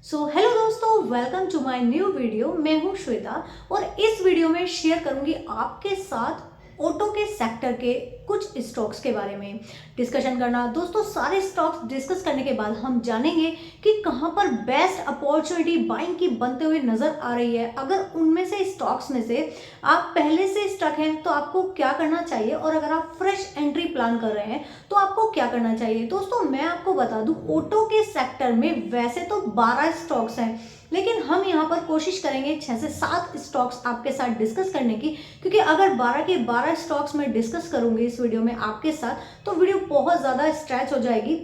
Hello दोस्तों, welcome to my new video. मैं हूं श्वेता और इस वीडियो में शेयर करूंगी आपके साथ ऑटो के सेक्टर के कुछ स्टॉक्स के बारे में डिस्कशन करना। दोस्तों, सारे स्टॉक्स डिस्कस करने के बाद हम जानेंगे कि कहां पर बेस्ट अपॉर्चुनिटी बाइंग की बनते हुए नजर आ रही है। अगर उनमें से स्टॉक्स में से आप पहले से स्टक हैं तो आपको क्या करना चाहिए, और अगर आप फ्रेश एंट्री प्लान कर रहे हैं तो आपको क्या करना चाहिए। दोस्तों, मैं आपको बता दूं, ऑटो के सेक्टर में वैसे तो 12 स्टॉक्स हैं, लेकिन हम यहाँ पर कोशिश करेंगे 6 से 7 स्टॉक्स आपके साथ डिस्कस करने की, क्योंकि अगर 12 के 12 स्टॉक्स में डिस्कस करूंगी इस वीडियो में आपके साथ तो वीडियो बहुत ज़्यादा स्ट्रेच हो जाएगी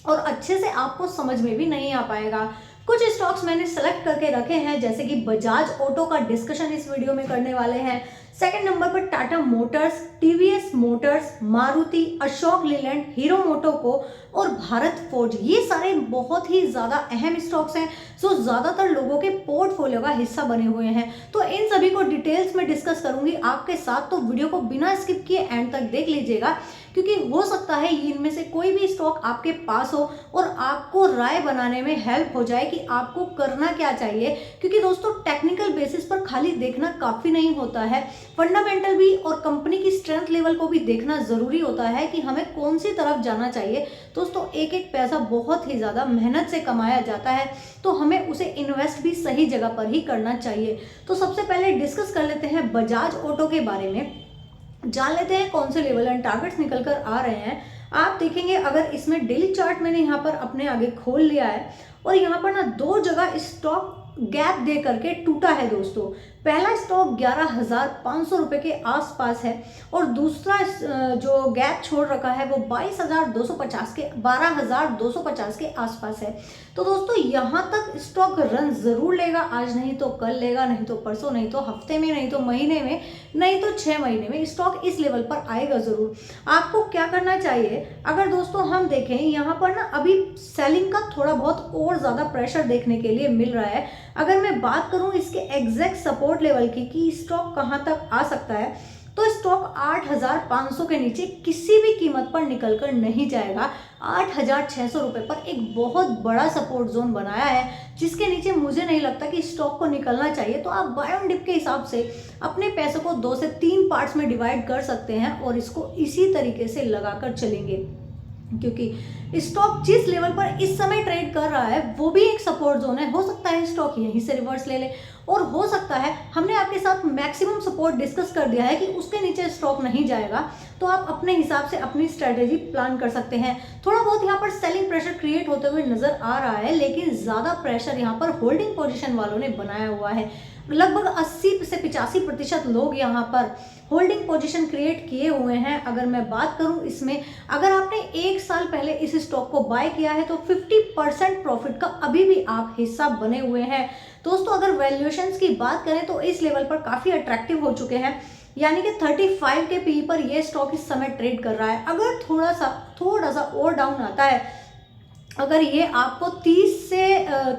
और अच्छे से आपको समझ में भी नहीं आ पाएगा। कुछ स्टॉक्स मैंने सेलेक्ट करके रखे हैं, जैसे कि बजाज ऑटो का डिस्कशन इस वीडियो में करने वाले हैं। सेकंड नंबर पर Tata Motors, TVS Motors, Maruti, Ashok Leyland, hero मोटोको और भारत फोर्ज। ये सारे बहुत ही ज़्यादा अहम स्टॉक्स हैं जो ज़्यादातर लोगों के पोर्टफोलियो का हिस्सा बने हुए हैं। तो इन सभी को डिटेल्स में डिस्कस करूंगी आपके साथ, तो वीडियो को बिना स्किप किए एंड तक देख लीजिएगा, क्योंकि हो सकता है इनमें से कोई भी स्टॉक आपके पास हो और आपको राय बनाने में हेल्प हो जाए कि आपको करना क्या चाहिए। क्योंकि दोस्तों, टेक्निकल बेसिस पर खाली देखना काफ़ी नहीं होता है, फंडामेंटल भी और कंपनी की स्ट्रेंथ लेवल को भी देखना ज़रूरी होता है कि हमें कौन सी तरफ जाना चाहिए। दोस्तों, एक एक पैसा बहुत ही ज़्यादा मेहनत से कमाया जाता है, तो हमें उसे इन्वेस्ट भी सही जगह पर ही करना चाहिए। तो सबसे पहले डिस्कस कर लेते हैं बजाज ऑटो के बारे में। जान लेते हैं कौन से लेवल एंड टारगेट्स निकल कर आ रहे हैं। आप देखेंगे, अगर इसमें डेली चार्ट मैंने यहाँ पर अपने आगे खोल लिया है और यहाँ पर ना दो जगह स्टॉक गैप दे करके टूटा है। दोस्तों, पहला स्टॉक 11,500 रुपये के आसपास है और दूसरा जो गैप छोड़ रखा है वो 22,250 के 12,250 के आसपास है। तो दोस्तों, यहाँ तक स्टॉक रन जरूर लेगा, आज नहीं तो कल लेगा, नहीं तो परसों, नहीं तो हफ्ते में, नहीं तो महीने में, नहीं तो 6 महीने में स्टॉक इस लेवल पर आएगा जरूर। आपको क्या करना चाहिए, अगर दोस्तों हम देखें यहाँ पर ना अभी सेलिंग का थोड़ा बहुत और ज़्यादा प्रेशर देखने के लिए मिल रहा है। अगर मैं बात करूँ इसके एग्जैक्ट सपोर्ट लेवल की कि स्टॉक कहाँ तक आ सकता है, तो स्टॉक 8,500 के नीचे किसी भी कीमत पर निकल कर नहीं जाएगा। 8,600 रुपये पर एक बहुत बड़ा सपोर्ट जोन बनाया है, जिसके नीचे मुझे नहीं लगता कि स्टॉक को निकलना चाहिए। तो आप बाय ऑन डिप के हिसाब से अपने पैसों को 2 से 3 पार्ट्स में डिवाइड कर सकते हैं और इसको इसी तरीके से लगाकर चलेंगे, क्योंकि स्टॉक जिस लेवल पर इस समय ट्रेड कर रहा है वो भी एक सपोर्ट जोन है। हो सकता है स्टॉक यहीं से रिवर्स ले ले, और हो सकता है हमने आपके साथ मैक्सिमम सपोर्ट डिस्कस कर दिया है कि उसके नीचे स्टॉक नहीं जाएगा, तो आप अपने हिसाब से अपनी स्ट्रेटेजी प्लान कर सकते हैं। थोड़ा बहुत यहाँ पर सेलिंग प्रेशर क्रिएट होते हुए नजर आ रहा है, लेकिन ज़्यादा प्रेशर यहाँ पर होल्डिंग पोजीशन वालों ने बनाया हुआ है। लगभग 80 से 85% लोग यहाँ पर होल्डिंग पोजीशन क्रिएट किए हुए हैं। अगर मैं बात करूं इसमें, अगर आपने 1 साल पहले इस स्टॉक को बाय किया है तो 50% प्रॉफिट का अभी भी आप हिस्सा बने हुए हैं। दोस्तों, अगर वैल्यूएशंस की बात करें तो इस लेवल पर काफ़ी अट्रैक्टिव हो चुके हैं, यानी कि 35 के पी पर यह स्टॉक इस समय ट्रेड कर रहा है। अगर थोड़ा सा और डाउन आता है, अगर ये आपको 30 से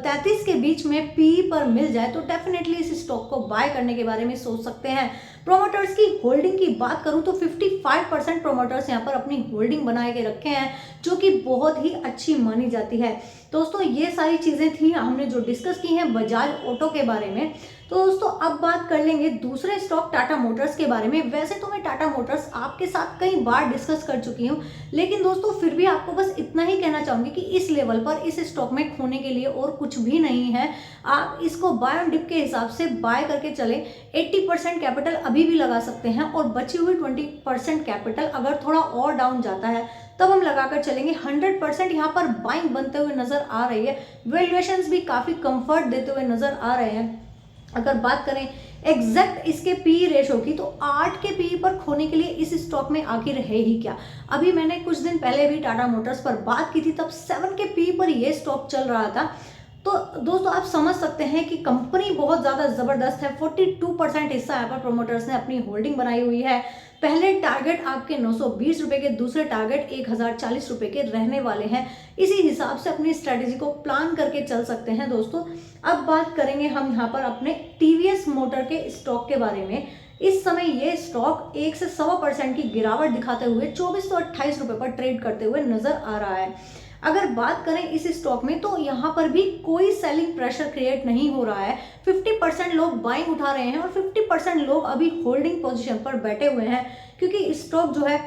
33 के बीच में पी पर मिल जाए तो डेफिनेटली इस स्टॉक को बाय करने के बारे में सोच सकते हैं। प्रोमोटर्स की होल्डिंग की बात करूं तो 55% प्रोमोटर्स यहाँ पर अपनी होल्डिंग बनाए के रखे हैं, जो कि बहुत ही अच्छी मानी जाती है। दोस्तों, ये सारी चीज़ें थी हमने जो डिस्कस की हैं बजाज ऑटो के बारे में। तो दोस्तों, अब बात कर लेंगे दूसरे स्टॉक टाटा मोटर्स के बारे में। वैसे तो मैं टाटा मोटर्स आपके साथ कई बार डिस्कस कर चुकी हूँ, लेकिन दोस्तों फिर भी आपको बस इतना ही कहना चाहूँगी कि इस लेवल पर इस स्टॉक में खोने के लिए और कुछ भी नहीं है। आप इसको बाय ऑन डिप के हिसाब से बाय करके चलें। 80% कैपिटल अभी भी लगा सकते हैं और बची हुई 20% कैपिटल अगर थोड़ा और डाउन जाता है तब हम लगाकर चलेंगे। 100% यहाँ पर बाइंग बनते हुए नजर आ रही है। वैल्यूएशंस भी काफ़ी कंफर्ट देते हुए नजर आ रहे हैं। अगर बात करें एग्जैक्ट इसके पी रेशो की, तो 8 के पी पर खोने के लिए इस स्टॉक में आखिर है ही क्या। अभी मैंने कुछ दिन पहले भी टाटा मोटर्स पर बात की थी, तब 7 के पी पर यह स्टॉक चल रहा था। तो दोस्तों, आप समझ सकते हैं कि कंपनी बहुत ज़्यादा ज़बरदस्त है। 42% हिस्सा यहाँ पर प्रोमोटर्स ने अपनी होल्डिंग बनाई हुई है। पहले टारगेट आपके 920 रुपये के, दूसरे टारगेट 1,040 रुपये के रहने वाले हैं। इसी हिसाब से अपनी स्ट्रैटेजी को प्लान करके चल सकते हैं। दोस्तों, अब बात करेंगे हम यहाँ पर अपने टीवीएस मोटर के स्टॉक के बारे में। इस समय ये स्टॉक 1 से 1.25% की गिरावट दिखाते हुए 2428 रुपये पर ट्रेड करते हुए नजर आ रहा है। अगर बात करें इस स्टॉक में तो यहाँ पर भी कोई सेलिंग प्रेशर क्रिएट नहीं हो रहा है। 50% लोग बाइंग उठा रहे हैं और 50% लोग अभी होल्डिंग पोजीशन पर बैठे हुए हैं, क्योंकि स्टॉक जो है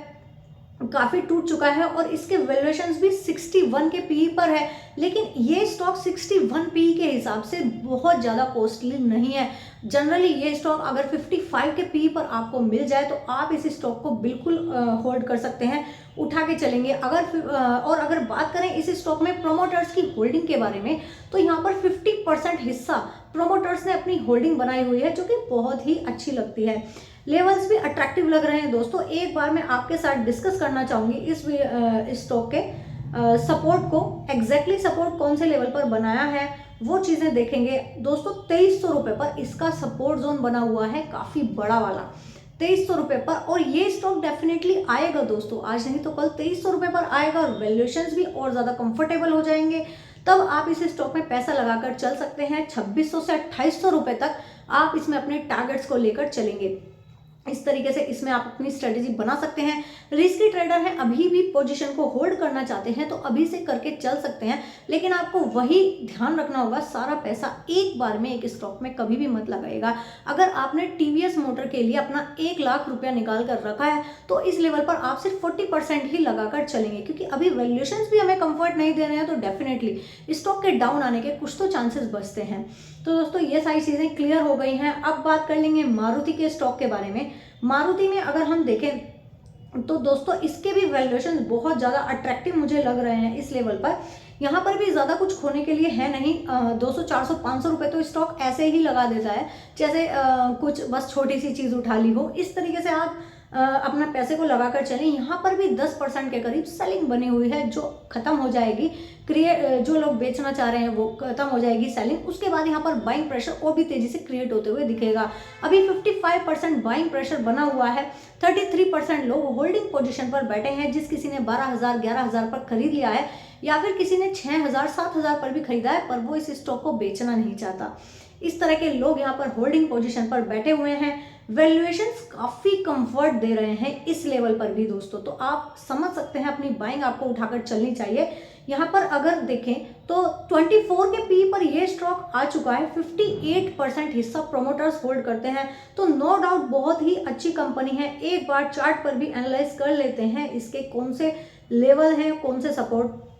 काफ़ी टूट चुका है और इसके वैल्यूएशंस भी 61 के पीई पर है। लेकिन ये स्टॉक 61 पीई के हिसाब से बहुत ज़्यादा कॉस्टली नहीं है। जनरली ये स्टॉक अगर 55 के पीई पर आपको मिल जाए तो आप इस स्टॉक को बिल्कुल होल्ड कर सकते हैं, उठा के चलेंगे। अगर बात करें इस स्टॉक में प्रोमोटर्स की होल्डिंग के बारे में, तो यहाँ पर 50% हिस्सा प्रोमोटर्स ने अपनी होल्डिंग बनाई हुई है, जो कि बहुत ही अच्छी लगती है। लेवल्स भी अट्रैक्टिव लग रहे हैं दोस्तों। एक बार मैं आपके साथ डिस्कस करना चाहूँगी इस स्टॉक के सपोर्ट को, एग्जैक्टली सपोर्ट कौन से लेवल पर बनाया है वो चीज़ें देखेंगे दोस्तों। 2300 रुपये पर इसका सपोर्ट जोन बना हुआ है, काफ़ी बड़ा वाला 2300 रुपये पर, और ये स्टॉक डेफिनेटली आएगा दोस्तों, आज नहीं तो कल 2300 रुपये पर आएगा और वैल्यूएशंस भी और ज़्यादा कंफर्टेबल हो जाएंगे। तब आप इस स्टॉक में पैसा लगाकर चल सकते हैं। 2600 से 2800 रुपये तक आप इसमें अपने टारगेट्स को लेकर चलेंगे। इस तरीके से इसमें आप अपनी स्ट्रेटेजी बना सकते हैं। रिस्की ट्रेडर हैं, अभी भी पोजीशन को होल्ड करना चाहते हैं तो अभी से करके चल सकते हैं, लेकिन आपको वही ध्यान रखना होगा, सारा पैसा एक बार में एक स्टॉक में कभी भी मत लगाएगा। अगर आपने टीवीएस मोटर के लिए अपना 1 लाख रुपया निकाल कर रखा है तो इस लेवल पर आप सिर्फ 40% ही लगाकर चलेंगे, क्योंकि अभी वैल्यूएशंस भी हमें कंफर्ट नहीं दे रहे हैं, तो डेफिनेटली स्टॉक के डाउन आने के कुछ तो चांसेस बचते हैं। तो दोस्तों ये सारी चीज़ें क्लियर हो गई हैं। अब बात कर लेंगे मारुति के स्टॉक के बारे में। मारुति में अगर हम देखें तो दोस्तों इसके भी वैल्यूएशन बहुत ज़्यादा अट्रैक्टिव मुझे लग रहे हैं इस लेवल पर। यहाँ पर भी ज़्यादा कुछ खोने के लिए है नहीं। 200 400 500 रुपये तो स्टॉक ऐसे ही लगा देता है, जैसे कुछ बस छोटी सी चीज़ उठा ली हो। इस तरीके से आप अपना पैसे को लगाकर चलें। यहाँ पर भी 10% के करीब सेलिंग बनी हुई है, जो खत्म हो जाएगी। जो लोग बेचना चाह रहे हैं वो खत्म हो जाएगी सेलिंग। उसके बाद यहाँ पर बाइंग प्रेशर और भी तेजी से क्रिएट होते हुए दिखेगा। अभी 55% बाइंग प्रेशर बना हुआ है। 33% लोग होल्डिंग पोजीशन पर बैठे हैं। जिस किसी ने 12,000 11,000 पर खरीद लिया है, या फिर किसी ने 6,000 7,000 पर भी खरीदा है, पर वो इस स्टॉक को बेचना नहीं चाहता। इस तरह के लोग यहाँ पर होल्डिंग पोजीशन पर बैठे हुए हैं। वैल्यूएशंस काफ़ी कंफर्ट दे रहे हैं इस लेवल पर भी दोस्तों, तो आप समझ सकते हैं अपनी बाइंग आपको उठाकर चलनी चाहिए। यहाँ पर अगर देखें तो 24 के पी पर ये स्टॉक आ चुका है। 58% हिस्सा प्रोमोटर्स होल्ड करते हैं, तो नो डाउट बहुत ही अच्छी कंपनी है। एक बार चार्ट पर भी एनालाइज कर लेते हैं इसके कौन से लेवल हैं, कौन से सपोर्ट।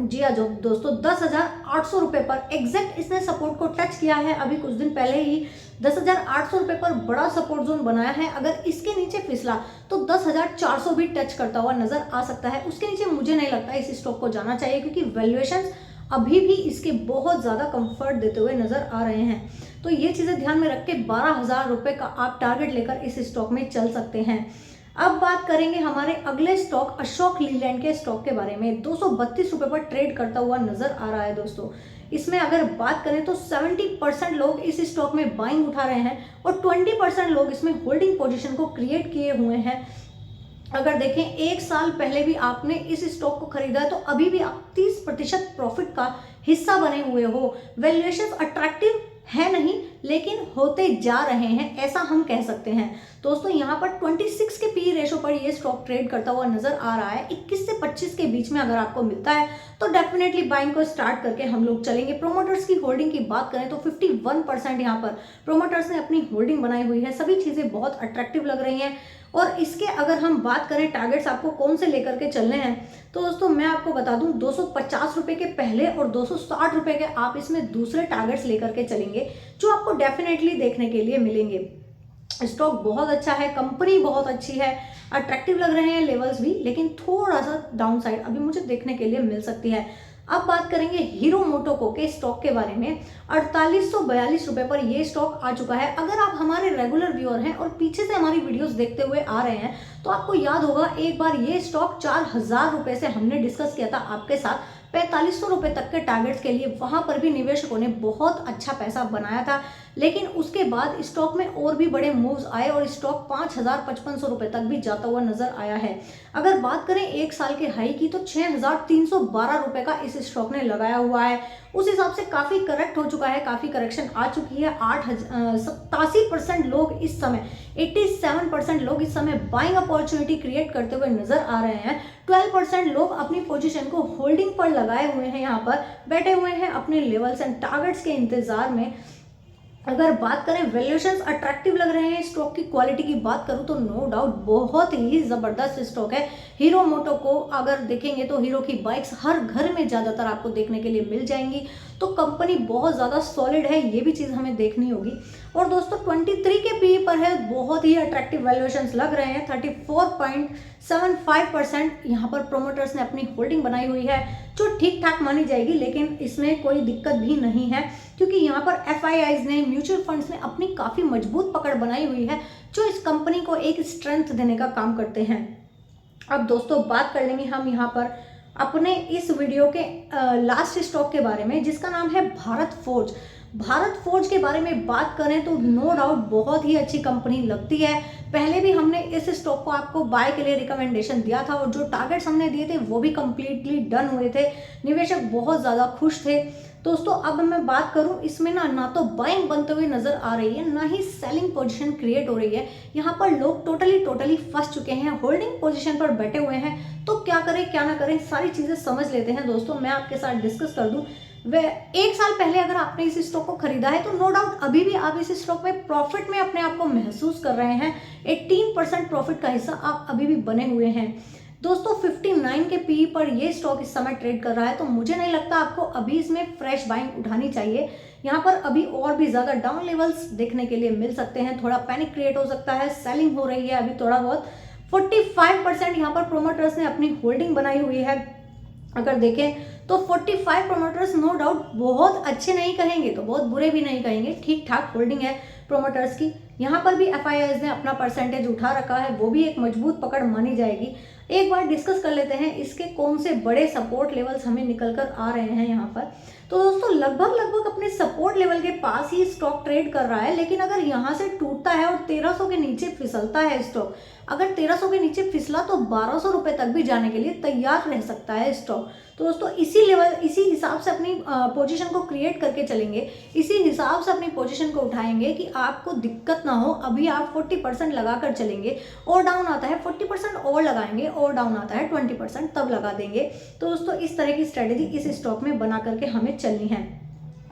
जी हाँ जो दोस्तों 10,800 रुपये पर एग्जैक्ट इसने सपोर्ट को टच किया है। अभी कुछ दिन पहले ही 10,800 रुपये पर बड़ा सपोर्ट जोन बनाया है। अगर इसके नीचे फिसला तो 10,400 भी टच करता हुआ नजर आ सकता है। उसके नीचे मुझे नहीं लगता इस स्टॉक को जाना चाहिए, क्योंकि वैल्यूएशंस अभी भी इसके बहुत ज़्यादा कंफर्ट देते हुए नजर आ रहे हैं। तो ये चीज़ें ध्यान में रख के 12,000 रुपये का आप टारगेट लेकर इस स्टॉक में चल सकते हैं। अब बात करेंगे हमारे अगले स्टॉक अशोक लीलैंड के स्टॉक के बारे में। 232 रुपये पर ट्रेड करता हुआ नजर आ रहा है दोस्तों। इसमें अगर बात करें तो 70% लोग इस स्टॉक में बाइंग उठा रहे हैं और 20% लोग इसमें होल्डिंग पोजीशन को क्रिएट किए हुए हैं। अगर देखें 1 साल पहले भी आपने इस स्टॉक को खरीदा है तो अभी भी आप 30% प्रॉफिट का हिस्सा बने हुए हो। वैल्यूएशन अट्रैक्टिव है नहीं, लेकिन होते जा रहे हैं, ऐसा हम कह सकते हैं दोस्तों। यहाँ पर 26 के पी रेशो पर ये स्टॉक ट्रेड करता हुआ नजर आ रहा है। 21 से 25 के बीच में अगर आपको मिलता है तो डेफिनेटली बाइंग को स्टार्ट करके हम लोग चलेंगे। प्रोमोटर्स की होल्डिंग की बात करें तो 51% यहाँ पर प्रोमोटर्स ने अपनी होल्डिंग बनाई हुई है। सभी चीज़ें बहुत अट्रैक्टिव लग रही हैं। और इसके अगर हम बात करें टारगेट्स आपको कौन से लेकर के चलने हैं, तो दोस्तों मैं आपको बता दूं 250 रुपये के पहले और 260 रुपये के आप इसमें दूसरे टारगेट्स लेकर के चलेंगे, जो आपको डेफिनेटली देखने के लिए मिलेंगे। स्टॉक बहुत अच्छा है, कंपनी बहुत अच्छी है, अट्रैक्टिव लग रहे हैं लेवल्स भी, लेकिन थोड़ा सा डाउन साइड अभी मुझे देखने के लिए मिल सकती है। अब बात करेंगे हीरो मोटोको के स्टॉक के बारे में। 4842 रुपये पर ये स्टॉक आ चुका है। अगर आप हमारे रेगुलर व्यूअर हैं और पीछे से हमारी वीडियोस देखते हुए आ रहे हैं तो आपको याद होगा एक बार ये स्टॉक 4,000 रुपये से हमने डिस्कस किया था आपके साथ। 4500 रुपये तक के टारगेट्स के लिए वहाँ पर भी निवेशकों ने बहुत अच्छा पैसा बनाया था। लेकिन उसके बाद स्टॉक में और भी बड़े मूव्स आए और स्टॉक 5500 रुपये तक भी जाता हुआ नजर आया है। अगर बात करें एक साल के हाई की तो 6312 रुपये का इस स्टॉक ने लगाया हुआ है। उस हिसाब से काफ़ी करेक्ट हो चुका है, काफ़ी करेक्शन आ चुकी है। 87% लोग इस समय 87% लोग इस समय बाइंग अपॉर्चुनिटी क्रिएट करते हुए नजर आ रहे हैं। 12% लोग अपनी पोजीशन को होल्डिंग पर लगाए हुए हैं, यहाँ पर बैठे हुए हैं अपने लेवल्स एंड टारगेट्स के इंतजार में। अगर बात करें वैल्यूएशंस अट्रैक्टिव लग रहे हैं, स्टॉक की क्वालिटी की बात करूं तो नो डाउट बहुत ही ज़बरदस्त स्टॉक है। हीरो मोटो को अगर देखेंगे तो हीरो की बाइक्स हर घर में ज़्यादातर आपको देखने के लिए मिल जाएंगी, तो कंपनी बहुत ज़्यादा सॉलिड है, ये भी चीज़ हमें देखनी होगी। और दोस्तों 23 के पी पर है, बहुत ही अट्रैक्टिव वैल्यूएशंस लग रहे हैं। 34.75% यहाँ पर प्रोमोटर्स ने अपनी होल्डिंग बनाई हुई है, जो ठीक ठाक मानी जाएगी, लेकिन इसमें कोई दिक्कत भी नहीं है क्योंकि यहाँ पर एफआईआईज ने, म्यूचुअल फंड्स ने अपनी काफ़ी मजबूत पकड़ बनाई हुई है, जो इस कंपनी को एक स्ट्रेंथ देने का काम करते हैं। अब दोस्तों बात कर लेंगे हम यहाँ पर अपने इस वीडियो के लास्ट स्टॉक के बारे में, जिसका नाम है भारत फोर्ज। भारत फोर्ज के बारे में बात करें तो नो डाउट बहुत ही अच्छी कंपनी लगती है। पहले भी हमने इस स्टॉक को आपको बाय के लिए रिकमेंडेशन दिया था और जो टारगेट्स हमने दिए थे वो भी कंप्लीटली डन हुए थे। निवेशक बहुत ज़्यादा खुश थे। दोस्तों अब मैं बात करूं, इसमें ना तो बाइंग बनते हुए नजर आ रही है, ना ही सेलिंग पोजीशन क्रिएट हो रही है। यहाँ पर लोग टोटली फंस चुके हैं, होल्डिंग पोजीशन पर बैठे हुए हैं। तो क्या करें क्या ना करें, सारी चीज़ें समझ लेते हैं। दोस्तों मैं आपके साथ डिस्कस कर दूं, वे एक साल पहले अगर आपने इस स्टॉक को खरीदा है तो नो डाउट अभी भी आप इस स्टॉक में प्रॉफिट में अपने आप को महसूस कर रहे हैं। 18% प्रॉफिट का हिस्सा आप अभी भी बने हुए हैं। दोस्तों 59 के पी पर ये स्टॉक इस समय ट्रेड कर रहा है, तो मुझे नहीं लगता आपको अभी इसमें फ्रेश बाइंग उठानी चाहिए। यहाँ पर अभी और भी ज़्यादा डाउन लेवल्स देखने के लिए मिल सकते हैं, थोड़ा पैनिक क्रिएट हो सकता है, सेलिंग हो रही है अभी थोड़ा बहुत। 45% यहाँ पर प्रोमोटर्स ने अपनी होल्डिंग बनाई हुई है। अगर देखें तो 45 प्रोमोटर्स नो डाउट बहुत अच्छे नहीं कहेंगे तो बहुत बुरे भी नहीं कहेंगे, ठीक ठाक होल्डिंग है प्रोमोटर्स की। यहाँ पर भी एफआईआईज ने अपना परसेंटेज उठा रखा है, वो भी एक मजबूत पकड़ मानी जाएगी। एक बार डिस्कस कर लेते हैं इसके कौन से बड़े सपोर्ट लेवल्स हमें निकल कर आ रहे हैं यहाँ पर। तो दोस्तों लगभग अपने सपोर्ट लेवल के पास ही स्टॉक ट्रेड कर रहा है, लेकिन अगर यहाँ से टूटता है और 1300 के नीचे फिसलता है स्टॉक, अगर 1300 के नीचे फिसला तो 1200 रुपये तक भी जाने के लिए तैयार रह सकता है स्टॉक। तो दोस्तों इसी हिसाब से अपनी पोजीशन को क्रिएट करके चलेंगे, इसी हिसाब से अपनी पोजीशन को उठाएंगे कि आपको दिक्कत ना हो। अभी आप 40% लगा कर चलेंगे, और डाउन आता है 40% और लगाएंगे, और डाउन आता है 20% तब लगा देंगे। तो दोस्तों इस तरह की स्ट्रेटेजी इस स्टॉक में बना करके हमें चलनी है।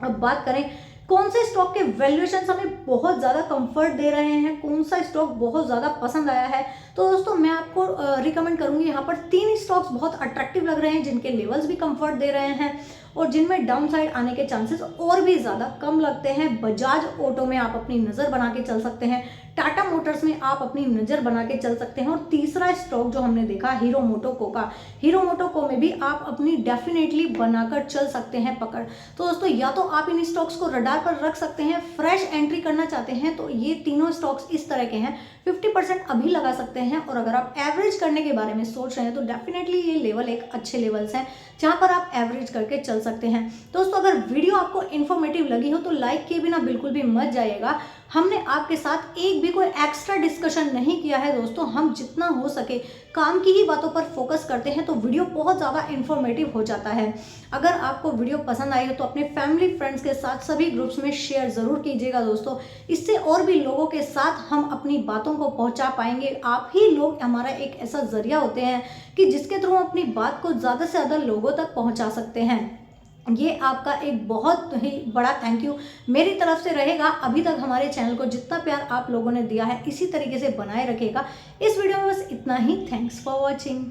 अब बात करें कौन से स्टॉक के वैल्यूएशन हमें बहुत ज़्यादा कंफर्ट दे रहे हैं, कौन सा स्टॉक बहुत ज़्यादा पसंद आया है, तो दोस्तों मैं आपको रिकमेंड करूंगी। यहाँ पर 3 स्टॉक्स बहुत अट्रैक्टिव लग रहे हैं, जिनके लेवल्स भी कंफर्ट दे रहे हैं और जिनमें डाउन साइड आने के चांसेस और भी ज़्यादा कम लगते हैं। बजाज ऑटो में आप अपनी नज़र बना के चल सकते हैं, टाटा मोटर्स में आप अपनी नज़र बना के चल सकते हैं, और तीसरा स्टॉक जो हमने देखा हीरो मोटोको का, हीरो मोटोको में भी आप अपनी डेफिनेटली बनाकर चल सकते हैं पकड़। तो दोस्तों या तो आप इन स्टॉक्स को रडार पर रख सकते हैं, फ्रेश एंट्री करना चाहते हैं तो ये तीनों स्टॉक्स इस तरह के हैं, 50% अभी लगा सकते हैं। और अगर आप एवरेज करने के बारे में सोच रहे हैं तो डेफिनेटली ये लेवल एक अच्छे लेवल्स हैं जहां पर आप एवरेज करके चल सकते हैं। दोस्तों अगर वीडियो आपको इन्फॉर्मेटिव लगी हो तो लाइक किए बिना बिल्कुल भी मत जाइएगा। हमने आपके साथ एक भी कोई एक्स्ट्रा डिस्कशन नहीं किया है दोस्तों, हम जितना हो सके काम की ही बातों पर फोकस करते हैं, तो वीडियो बहुत ज़्यादा इन्फॉर्मेटिव हो जाता है। अगर आपको वीडियो पसंद आई हो तो अपने फैमिली फ्रेंड्स के साथ सभी ग्रुप्स में शेयर ज़रूर कीजिएगा दोस्तों, इससे और भी लोगों के साथ हम अपनी बातों को पहुंचा पाएंगे। आप ही लोग हमारा एक ऐसा जरिया होते हैं कि जिसके थ्रू हम अपनी बात को ज़्यादा से ज़्यादा लोगों तक पहुँचा सकते हैं। ये आपका एक बहुत ही बड़ा थैंक यू मेरी तरफ से रहेगा। अभी तक हमारे चैनल को जितना प्यार आप लोगों ने दिया है इसी तरीके से बनाए रखिएगा। इस वीडियो में बस इतना ही। Thanks for watching.